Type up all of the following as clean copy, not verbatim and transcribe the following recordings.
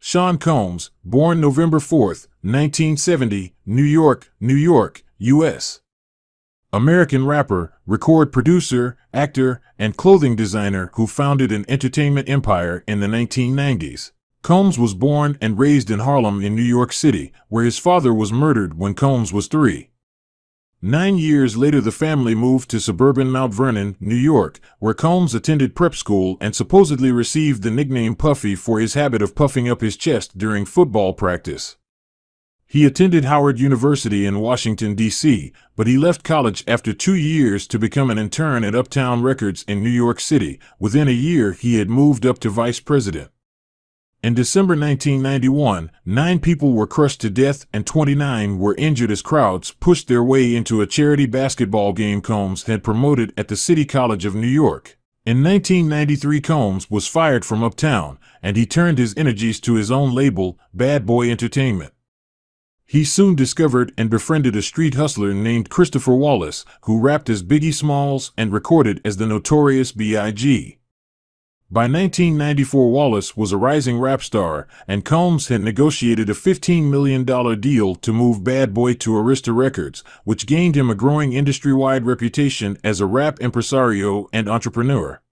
Sean Combs, born November 4, 1970, New York, New York, U.S. American rapper, record producer, actor, and clothing designer who founded an entertainment empire in the 1990s. Combs was born and raised in Harlem in New York City, where his father was murdered when Combs was 3. 9 years later, the family moved to suburban Mount Vernon, New York, where Combs attended prep school and supposedly received the nickname Puffy for his habit of puffing up his chest during football practice. He attended Howard University in Washington, D.C., but he left college after 2 years to become an intern at Uptown Records in New York City. Within a year, he had moved up to vice president. In December 1991, 9 people were crushed to death and 29 were injured as crowds pushed their way into a charity basketball game Combs had promoted at the City College of New York. In 1993, Combs was fired from Uptown, and he turned his energies to his own label, Bad Boy Entertainment. He soon discovered and befriended a street hustler named Christopher Wallace, who rapped as Biggie Smalls and recorded as the Notorious B.I.G. By 1994, Wallace was a rising rap star, and Combs had negotiated a $15 million deal to move Bad Boy to Arista Records, which gained him a growing industry-wide reputation as a rap impresario and entrepreneur.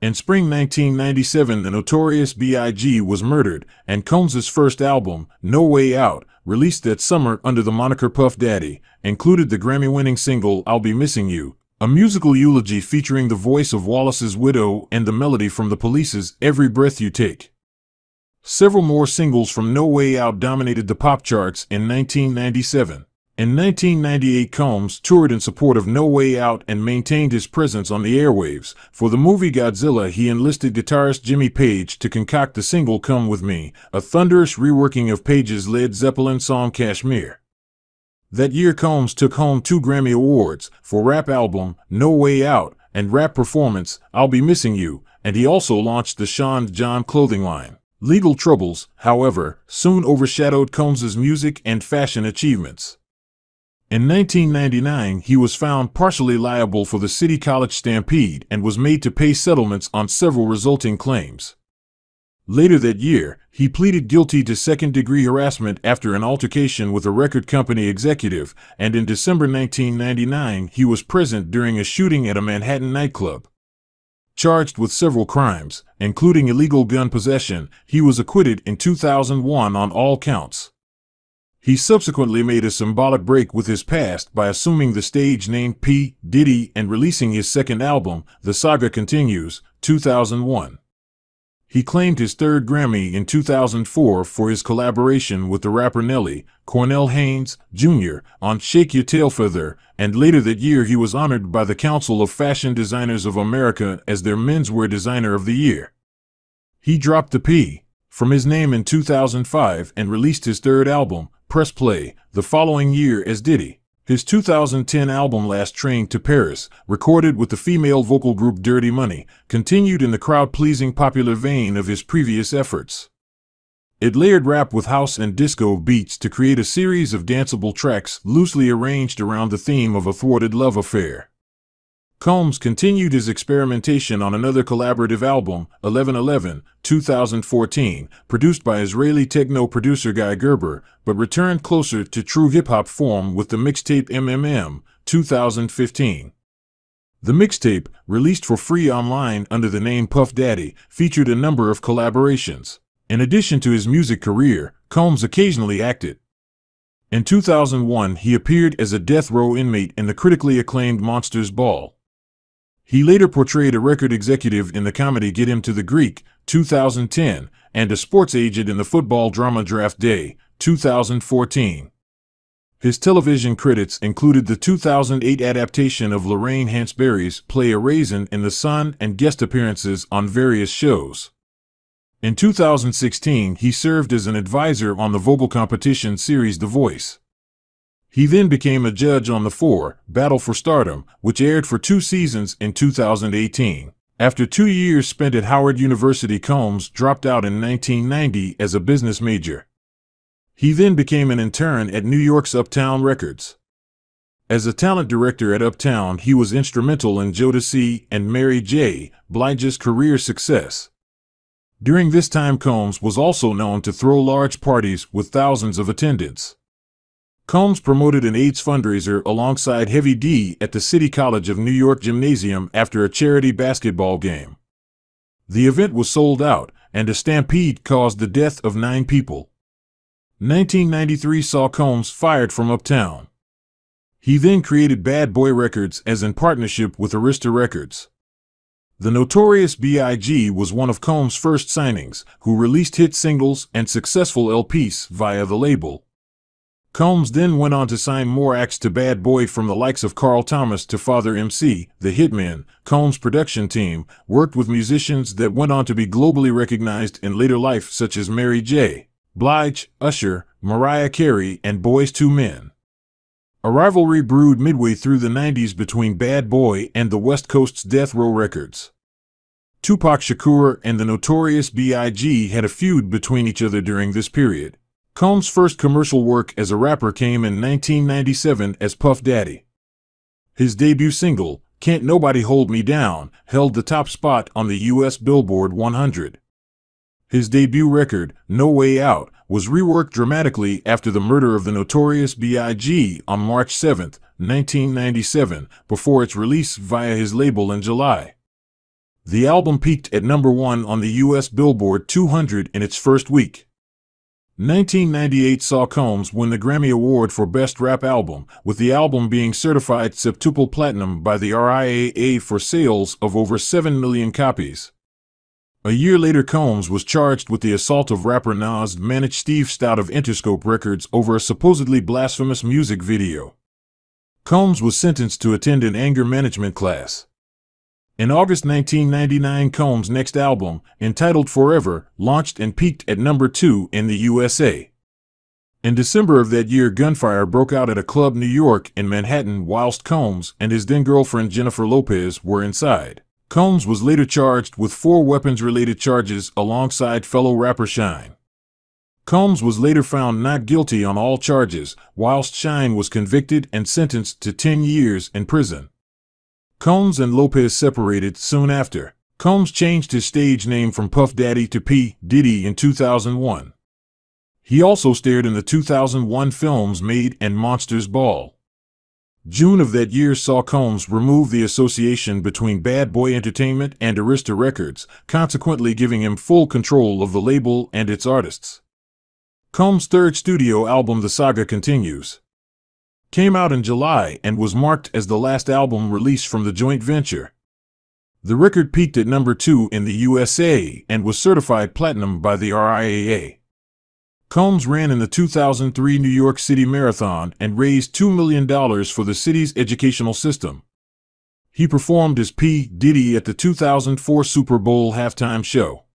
In spring 1997, the Notorious B.I.G. was murdered, and Combs' first album, No Way Out, released that summer under the moniker Puff Daddy, included the Grammy-winning single I'll Be Missing You, a musical eulogy featuring the voice of Wallace's widow and the melody from The Police's Every Breath You Take. Several more singles from No Way Out dominated the pop charts in 1997. In 1998, Combs toured in support of No Way Out and maintained his presence on the airwaves. For the movie Godzilla, he enlisted guitarist Jimmy Page to concoct the single Come With Me, a thunderous reworking of Page's Led Zeppelin song Kashmir. That year, Combs took home 2 Grammy Awards for rap album, No Way Out, and rap performance, I'll Be Missing You, and he also launched the Sean John clothing line. Legal troubles, however, soon overshadowed Combs' music and fashion achievements. In 1999, he was found partially liable for the City College stampede and was made to pay settlements on several resulting claims. Later that year, he pleaded guilty to second-degree harassment after an altercation with a record company executive, and in December 1999, he was present during a shooting at a Manhattan nightclub. Charged with several crimes, including illegal gun possession, he was acquitted in 2001 on all counts. He subsequently made a symbolic break with his past by assuming the stage name P. Diddy and releasing his second album, The Saga Continues, 2001. He claimed his 3rd Grammy in 2004 for his collaboration with the rapper Nelly, Cornell Haynes, Jr., on Shake Your Tail Feather, and later that year he was honored by the Council of Fashion Designers of America as their Menswear Designer of the Year. He dropped the P from his name in 2005 and released his 3rd album, Press Play, the following year as Diddy. His 2010 album Last Train to Paris, recorded with the female vocal group Dirty Money, continued in the crowd-pleasing popular vein of his previous efforts. It layered rap with house and disco beats to create a series of danceable tracks loosely arranged around the theme of a thwarted love affair. Combs continued his experimentation on another collaborative album, 1111, 2014, produced by Israeli techno producer Guy Gerber, but returned closer to true hip-hop form with the mixtape MMM, 2015. The mixtape, released for free online under the name Puff Daddy, featured a number of collaborations. In addition to his music career, Combs occasionally acted. In 2001, he appeared as a death row inmate in the critically acclaimed Monsters Ball. He later portrayed a record executive in the comedy Get Him to the Greek, 2010, and a sports agent in the football drama Draft Day, 2014. His television credits included the 2008 adaptation of Lorraine Hansberry's Play a Raisin in the Sun and guest appearances on various shows. In 2016, he served as an advisor on the vocal competition series The Voice. He then became a judge on The Battle for Stardom, which aired for 2 seasons in 2018. After 2 years spent at Howard University, Combs dropped out in 1990 as a business major. He then became an intern at New York's Uptown Records. As a talent director at Uptown, he was instrumental in Jodeci and Mary J. Blige's career success. During this time, Combs was also known to throw large parties with thousands of attendants. Combs promoted an AIDS fundraiser alongside Heavy D at the City College of New York Gymnasium after a charity basketball game. The event was sold out, and a stampede caused the death of 9 people. 1993 saw Combs fired from Uptown. He then created Bad Boy Records as in partnership with Arista Records. The Notorious B.I.G. was one of Combs' first signings, who released hit singles and successful LPs via the label. Combs then went on to sign more acts to Bad Boy, from the likes of Carl Thomas to Father MC, the Hitmen. Combs' production team worked with musicians that went on to be globally recognized in later life, such as Mary J. Blige, Usher, Mariah Carey, and Boyz II Men. A rivalry brewed midway through the 90s between Bad Boy and the West Coast's Death Row Records. Tupac Shakur and the Notorious B.I.G. had a feud between each other during this period. Combs' first commercial work as a rapper came in 1997 as Puff Daddy. His debut single, Can't Nobody Hold Me Down, held the top spot on the U.S. Billboard 100. His debut record, No Way Out, was reworked dramatically after the murder of the Notorious B.I.G. on March 7, 1997, before its release via his label in July. The album peaked at #1 on the U.S. Billboard 200 in its first week. 1998 saw Combs win the Grammy Award for Best Rap Album, with the album being certified septuple platinum by the RIAA for sales of over 7 million copies. A year later, Combs was charged with the assault of rapper Nas managed Steve Stout of Interscope Records over a supposedly blasphemous music video. Combs was sentenced to attend an anger management class. In August 1999, Combs' next album, entitled Forever, launched and peaked at #2 in the USA. In December of that year, gunfire broke out at a club New York in Manhattan whilst Combs and his then-girlfriend Jennifer Lopez were inside. Combs was later charged with 4 weapons-related charges alongside fellow rapper Shyne. Combs was later found not guilty on all charges, whilst Shyne was convicted and sentenced to 10 years in prison. Combs and Lopez separated soon after. Combs changed his stage name from Puff Daddy to P. Diddy in 2001. He also starred in the 2001 films Made and Monsters Ball. June of that year saw Combs remove the association between Bad Boy Entertainment and Arista Records, consequently giving him full control of the label and its artists. Combs' third studio album, The Saga Continues, came out in July and was marked as the last album released from the joint venture. The record peaked at #2 in the USA and was certified platinum by the RIAA. Combs ran in the 2003 New York City Marathon and raised $2 million for the city's educational system. He performed as P. Diddy at the 2004 Super Bowl halftime show.